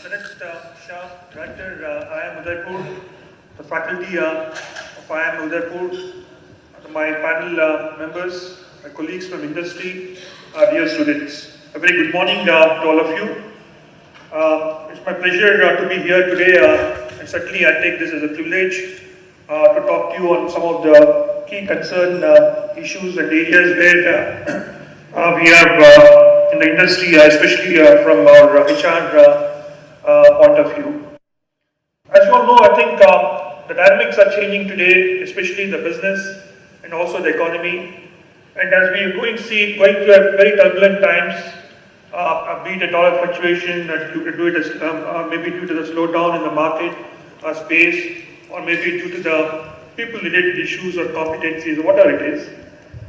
Shah, Director, IIM Udaipur, the faculty of IIM Udaipur, my panel members, my colleagues from industry, dear students. A very good morning to all of you. It's my pleasure to be here today, and certainly I take this as a privilege to talk to you on some of the key concern issues and areas where we have in the industry, especially from our HR point of view. As you all know, I think the dynamics are changing today, especially in the business and also the economy. And as we are going through very turbulent times, be it a dollar fluctuation, maybe due to the slowdown in the market space, or maybe due to the people-related issues or competencies, or whatever it is.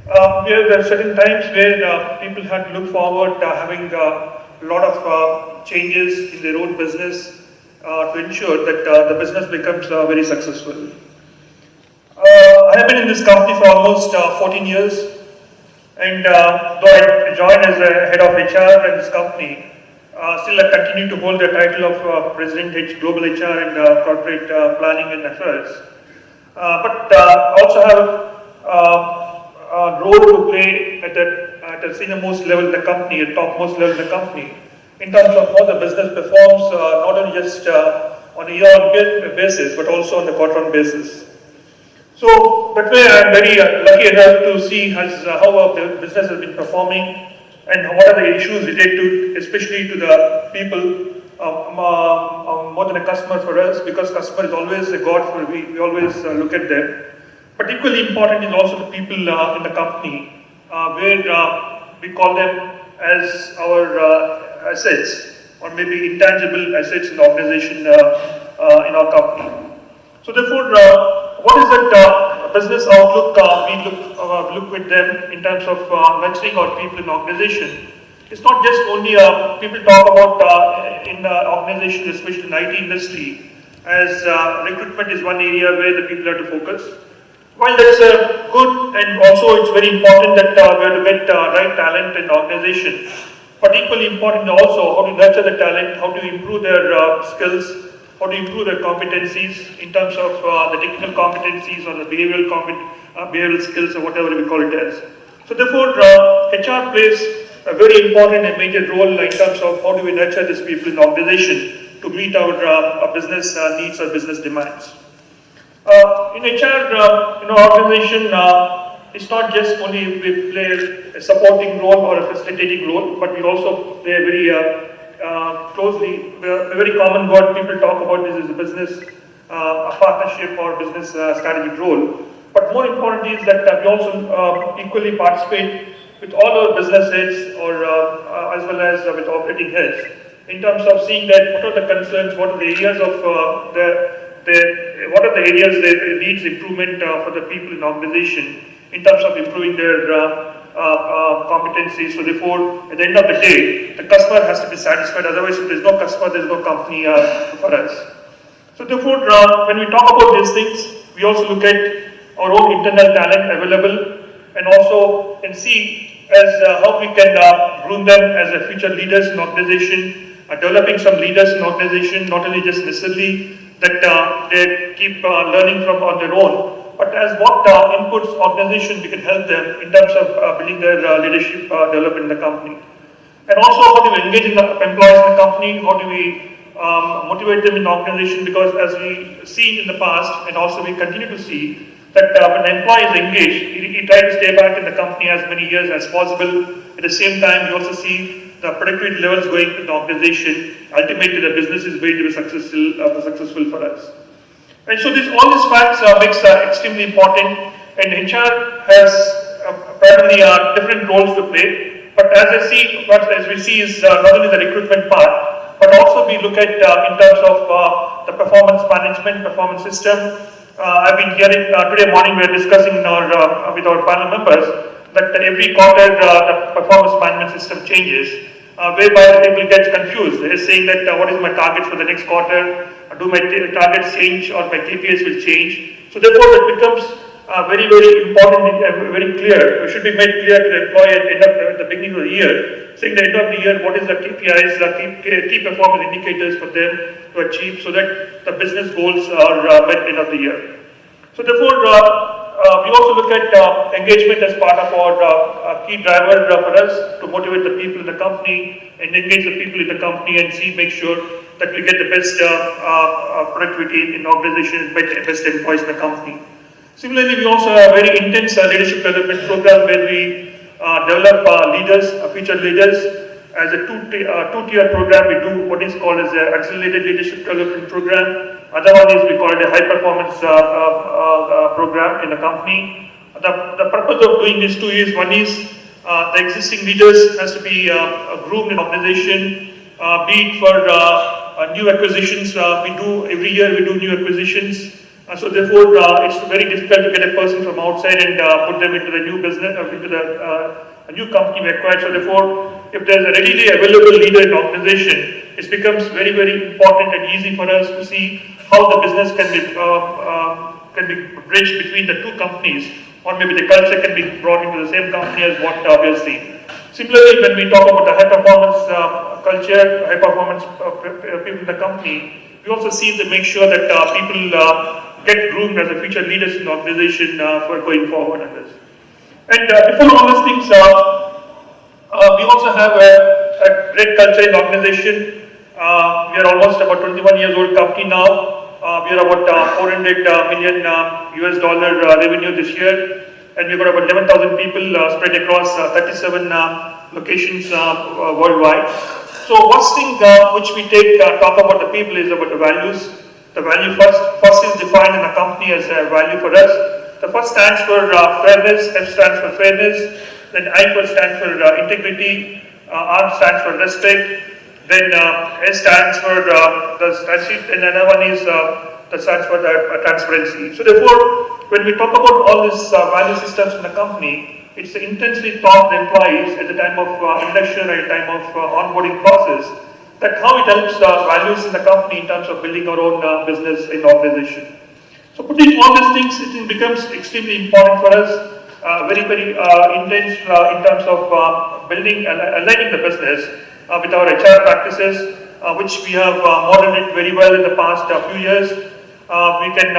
There are certain times where people have to look forward to having a lot of changes in their own business to ensure that the business becomes very successful. I have been in this company for almost 14 years. And though I joined as a head of HR in this company, still I continue to hold the title of President Global HR and Corporate Planning and Affairs. But I also have a role to play at the senior-most level in the company, at topmost level in the company, in terms of how the business performs, not only just on a year-on-year basis, but also on the quarter-on basis. So that way I am very lucky enough to see how our business has been performing and what are the issues related to, especially to the people, more than a customer for us, because customer is always a god for we always look at them. But equally important is also the people in the company, where we call them as our assets, or maybe intangible assets in the organization in our company. So therefore, what is that business outlook we look with them in terms of nurturing our people in the organization? It's not just only people talk about in the organization, especially in the IT industry, as recruitment is one area where the people have to focus. While that's good, and also it's very important that we have to get right talent in the organization, but equally important also how to nurture the talent, how to improve their skills, how to improve their competencies in terms of the technical competencies or the behavioral skills or whatever we call it as. So therefore, HR plays a very important and major role in terms of how do we nurture these people in the organization to meet our business needs or business demands. In HR, in our organization, it's not just only we play a supporting role or a facilitating role, but we also play a very closely, a very common word people talk about this is a business, a partnership or business strategic role. But more importantly is that we also equally participate with all our business heads or as well as with operating heads in terms of seeing that what are the concerns, what are the areas of what are the areas that needs improvement for the people in the organization in terms of improving their competencies. So therefore, at the end of the day, the customer has to be satisfied. Otherwise, if there's no customer, there's no company for us. So therefore, when we talk about these things, we also look at our own internal talent available, and also can see as how we can groom them as a future leaders in the organization, developing some leaders in the organization, not only just necessarily that they keep learning from on their own, but as what inputs organization we can help them in terms of building their leadership development in the company. And also how do we engage in the employees in the company, how do we motivate them in the organization, because as we seen in the past and also we continue to see that when an employee is engaged, he tries to stay back in the company as many years as possible. At the same time, we also see the productivity levels going in the organization. Ultimately, the business is going to be successful for us. And so all these facts makes extremely important, and HR has primarily different roles to play. But as we see is not only the recruitment part, but also we look at in terms of the performance management, performance system. I've been hearing today morning we are discussing with our panel members that every quarter the performance management system changes, whereby the people get confused. They're saying that what is my target for the next quarter? Do my targets change or my KPIs will change? So therefore, it becomes very important, very clear. It should be made clear to the employee at the beginning of the year, saying at the end of the year what is the KPIs, the key performance indicators for them to achieve, so that the business goals are met at the end of the year. So therefore, we also look at engagement as part of our key driver for us to motivate the people in the company and engage the people in the company and make sure that we get the best productivity in the organization and best employees in the company. Similarly, we also have a very intense leadership development program where we develop leaders, future leaders. As a two-tier program, we do what is called as an accelerated leadership development program. Other one is we call it a high-performance program in the company. The purpose of doing these two is, one is the existing leaders has to be groomed in the organization, be it for new acquisitions. We do every year we do new acquisitions. So therefore, it's very difficult to get a person from outside and put them into the new business, into a new company we acquired. So therefore, if there's a readily available leader in the organization, it becomes very, very important and easy for us to see how the business can be bridged between the two companies, or maybe the culture can be brought into the same company as what we are seeing. Similarly, when we talk about the high performance culture, high performance people in the company, we also see to make sure that people get groomed as the future leaders in the organization for going forward on this. And before all these things, we also have a great culture in the organization. We are almost about 21 years old company now. We are about 400 million US dollar revenue this year, and we've got about 11,000 people spread across 37 locations worldwide. So first thing which we talk about the people is about the values. The value first is defined in a company as a value for us. The first stands for fairness, F stands for fairness, then I stands for integrity, R stands for respect, then S stands for the statute, and another one is that stands for the transparency. So therefore, when we talk about all these value systems in the company, it's intensely taught the employees at the time of induction, at the time of onboarding process, that how it helps values in the company in terms of building our own business in the organization. So putting all these things, it becomes extremely important for us, very, very intense in terms of building and aligning the business with our HR practices, which we have modeled it very well in the past few years. We can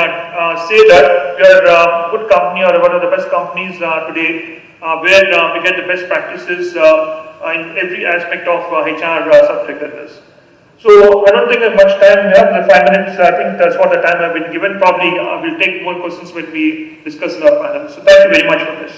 say that we are a good company or one of the best companies today, where we get the best practices in every aspect of HR subject like this. So I don't think I have much time. We have the 5 minutes. I think that's what the time I've been given. Probably we'll take more questions when we discuss in our panel. So thank you very much for this.